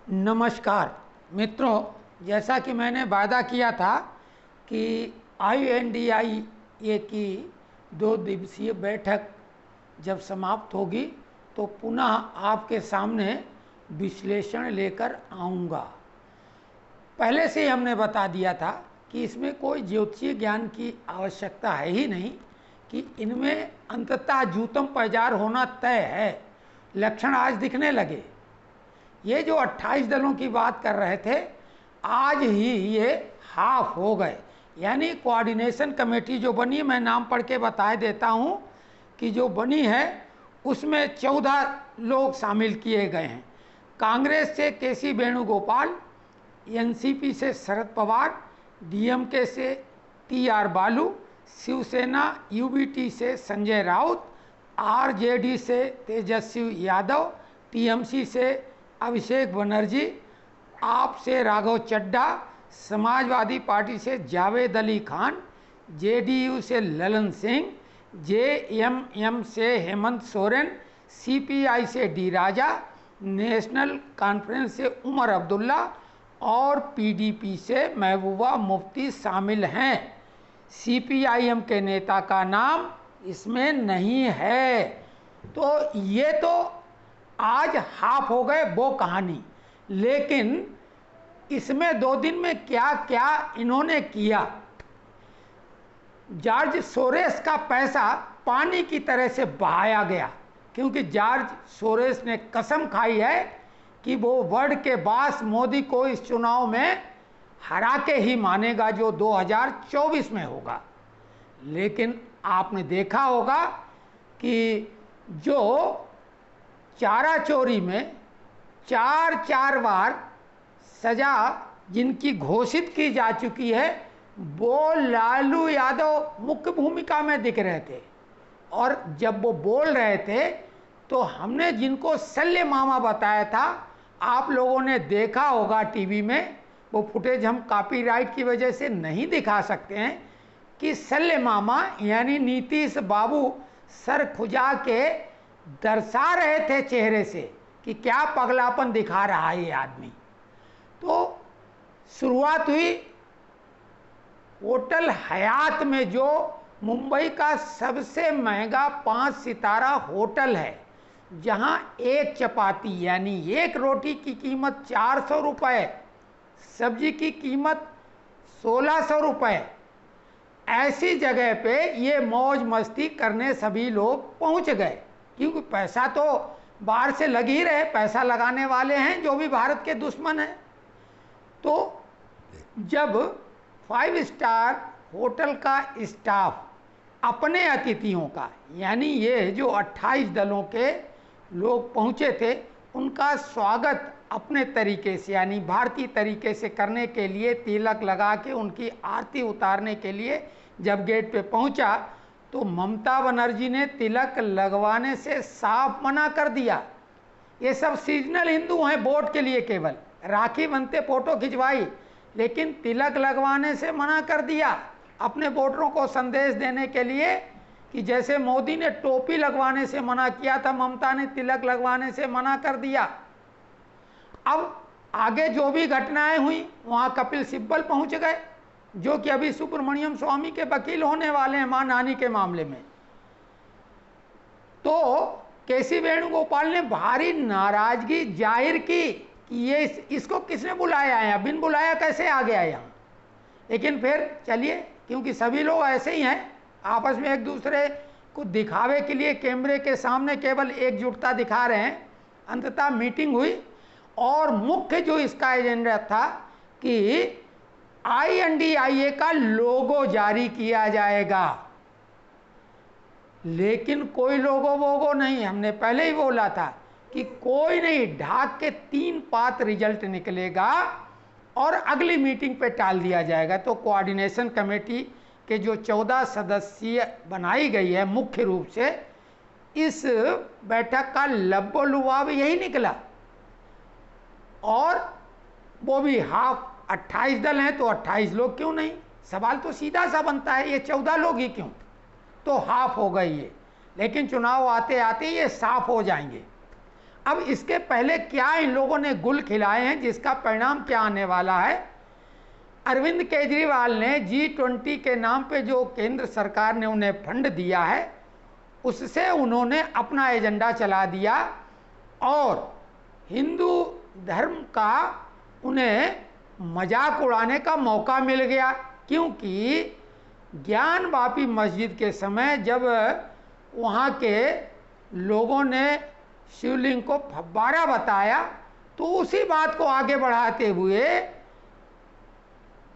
नमस्कार मित्रों, जैसा कि मैंने वादा किया था कि INDIA की 2 दिवसीय बैठक जब समाप्त होगी तो पुनः आपके सामने विश्लेषण लेकर आऊँगा। पहले से ही हमने बता दिया था कि इसमें कोई ज्योतिषीय ज्ञान की आवश्यकता है ही नहीं, कि इनमें अंततः जूतम पैजार होना तय है। लक्षण आज दिखने लगे। ये जो 28 दलों की बात कर रहे थे, आज ही ये हाफ हो गए। यानी कोऑर्डिनेशन कमेटी जो बनी, मैं नाम पढ़ के बता देता हूँ कि जो बनी है उसमें 14 लोग शामिल किए गए हैं। कांग्रेस से KC वेणुगोपाल, NCP से शरद पवार, DMK से TR बालू, शिवसेना UBT से संजय राउत, RJD से तेजस्वी यादव, TMC से अभिषेक बनर्जी, आप से राघव चड्ढा, समाजवादी पार्टी से जावेद अली खान, JDU से ललन सिंह, JMM से हेमंत सोरेन, CPI से D राजा, नेशनल कॉन्फ्रेंस से उमर अब्दुल्ला और PDP से महबूबा मुफ्ती शामिल हैं। CPIM के नेता का नाम इसमें नहीं है। तो ये तो आज हाफ हो गए वो कहानी। लेकिन इसमें 2 दिन में क्या क्या इन्होंने किया। जॉर्ज सोरेस का पैसा पानी की तरह से बहाया गया, क्योंकि जॉर्ज सोरेस ने कसम खाई है कि वो वर्ल्ड के बास मोदी को इस चुनाव में हरा के ही मानेगा जो 2024 में होगा। लेकिन आपने देखा होगा कि जो चारा चोरी में 4 बार सजा जिनकी घोषित की जा चुकी है, वो लालू यादव मुख्य भूमिका में दिख रहे थे। और जब वो बोल रहे थे तो हमने जिनको शल्य मामा बताया था, आप लोगों ने देखा होगा टीवी में। वो फुटेज हम कॉपीराइट की वजह से नहीं दिखा सकते हैं कि शल्य मामा यानी नीतीश बाबू सर खुजा के दर्शा रहे थे चेहरे से कि क्या पगलापन दिखा रहा है ये आदमी। तो शुरुआत हुई होटल हयात में, जो मुंबई का सबसे महंगा 5 सितारा होटल है, जहां एक चपाती यानी एक रोटी की कीमत 400 रुपये, सब्जी की कीमत 1600 रुपये। ऐसी जगह पे ये मौज मस्ती करने सभी लोग पहुंच गए, क्योंकि पैसा तो बाहर से लग ही रहे, पैसा लगाने वाले हैं जो भी भारत के दुश्मन हैं। तो जब 5 स्टार होटल का स्टाफ अपने अतिथियों का, यानी ये जो 28 दलों के लोग पहुंचे थे, उनका स्वागत अपने तरीके से यानी भारतीय तरीके से करने के लिए, तिलक लगा के उनकी आरती उतारने के लिए जब गेट पे पहुंचा, तो ममता बनर्जी ने तिलक लगवाने से साफ मना कर दिया। ये सब सीजनल हिंदू हैं, वोट के लिए केवल राखी बनते फोटो खिंचवाई, लेकिन तिलक लगवाने से मना कर दिया। अपने वोटरों को संदेश देने के लिए कि जैसे मोदी ने टोपी लगवाने से मना किया था, ममता ने तिलक लगवाने से मना कर दिया। अब आगे जो भी घटनाएं हुई, वहां कपिल सिब्बल पहुंच गए, जो कि अभी सुब्रमण्यम स्वामी के वकील होने वाले हैं मानहानि के मामले में। तो KC वेणुगोपाल ने भारी नाराजगी जाहिर की कि ये इसको किसने बुलाया है, बिन बुलाया कैसे आ गया यहाँ। लेकिन फिर चलिए, क्योंकि सभी लोग ऐसे ही हैं, आपस में एक दूसरे को दिखावे के लिए कैमरे के सामने केवल एकजुटता दिखा रहे हैं। अंततः मीटिंग हुई और मुख्य जो इसका एजेंडा था कि INDIA का लोगो जारी किया जाएगा। लेकिन कोई लोगो वोगो नहीं, हमने पहले ही बोला था कि कोई नहीं, ढाक के 3 पात रिजल्ट निकलेगा और अगली मीटिंग पे टाल दिया जाएगा। तो कोऑर्डिनेशन कमेटी के जो 14 सदस्यीय बनाई गई है, मुख्य रूप से इस बैठक का लब्बो-लुआब यही निकला। और वो भी हाफ, 28 दल हैं तो 28 लोग क्यों नहीं। सवाल तो सीधा सा बनता है, ये 14 लोग ही क्यों। तो हाफ हो गई ये, लेकिन चुनाव आते आते ये साफ हो जाएंगे। अब इसके पहले क्या इन लोगों ने गुल खिलाए हैं, जिसका परिणाम क्या आने वाला है। अरविंद केजरीवाल ने G20 के नाम पे जो केंद्र सरकार ने उन्हें फंड दिया है, उससे उन्होंने अपना एजेंडा चला दिया और हिंदू धर्म का उन्हें मजाक उड़ाने का मौका मिल गया। क्योंकि ज्ञान वापी मस्जिद के समय जब वहाँ के लोगों ने शिवलिंग को फव्वारा बताया, तो उसी बात को आगे बढ़ाते हुए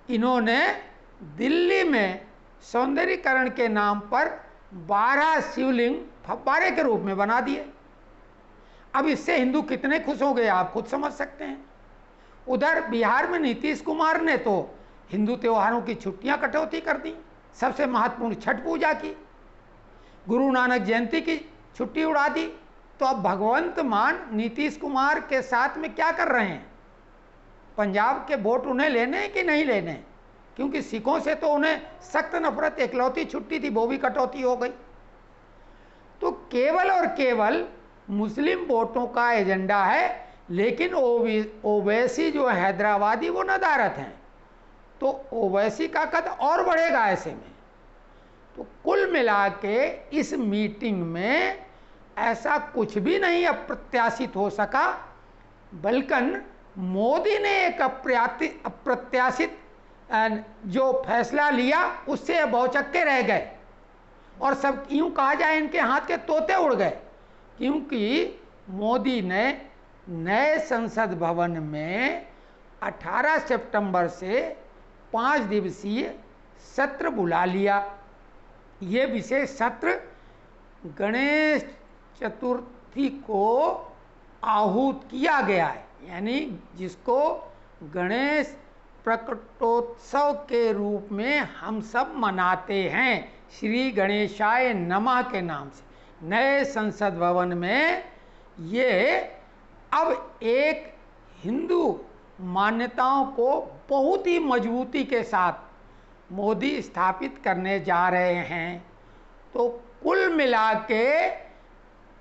इन्होंने दिल्ली में सौंदर्यीकरण के नाम पर 12 शिवलिंग फव्वारे के रूप में बना दिए। अब इससे हिंदू कितने खुश हो गए आप खुद समझ सकते हैं। उधर बिहार में नीतीश कुमार ने तो हिंदू त्योहारों की छुट्टियां कटौती कर दी, सबसे महत्वपूर्ण छठ पूजा की, गुरु नानक जयंती की छुट्टी उड़ा दी। तो अब भगवंत मान नीतीश कुमार के साथ में क्या कर रहे हैं, पंजाब के वोट उन्हें लेने हैं कि नहीं लेने, क्योंकि सिखों से तो उन्हें सख्त नफरत, एकलौती छुट्टी थी वो भी कटौती हो गई। तो केवल और केवल मुस्लिम वोटों का एजेंडा है, लेकिन ओवैसी जो हैदराबादी वो नदारत हैं, तो ओवैसी का कद और बढ़ेगा ऐसे में। तो कुल मिला के इस मीटिंग में ऐसा कुछ भी नहीं अप्रत्याशित हो सका, बल्कि मोदी ने एक अप्रत्याशित जो फैसला लिया उससे भौचक्के रह गए और सब यूं कहा जाए इनके हाथ के तोते उड़ गए। क्योंकि मोदी ने नए संसद भवन में 18 सितंबर से 5 दिवसीय सत्र बुला लिया। ये विशेष सत्र गणेश चतुर्थी को आहूत किया गया है, यानी जिसको गणेश प्रकटोत्सव के रूप में हम सब मनाते हैं, श्री गणेशाय नमः के नाम से। नए संसद भवन में ये अब एक हिंदू मान्यताओं को बहुत ही मजबूती के साथ मोदी स्थापित करने जा रहे हैं। तो कुल मिला के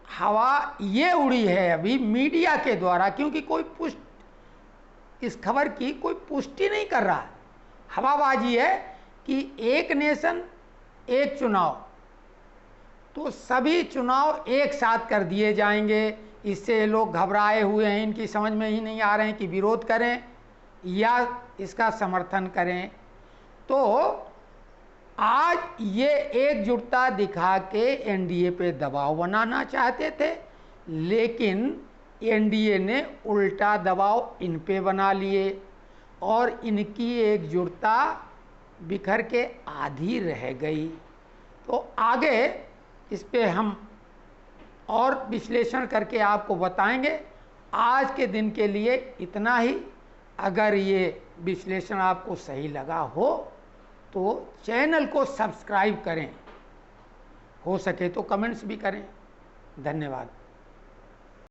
हवा ये उड़ी है अभी मीडिया के द्वारा, क्योंकि कोई इस खबर की कोई पुष्टि नहीं कर रहा है। हवाबाजी है कि एक नेशन एक चुनाव, तो सभी चुनाव एक साथ कर दिए जाएंगे। इससे लोग घबराए हुए हैं, इनकी समझ में ही नहीं आ रहे हैं कि विरोध करें या इसका समर्थन करें। तो आज ये एकजुटता दिखा के एनडीए पे दबाव बनाना चाहते थे, लेकिन एनडीए ने उल्टा दबाव इन पे बना लिए और इनकी एकजुटता बिखर के आधी रह गई। तो आगे इस पे हम और विश्लेषण करके आपको बताएंगे। आज के दिन के लिए इतना ही। अगर ये विश्लेषण आपको सही लगा हो तो चैनल को सब्सक्राइब करें, हो सके तो कमेंट्स भी करें। धन्यवाद।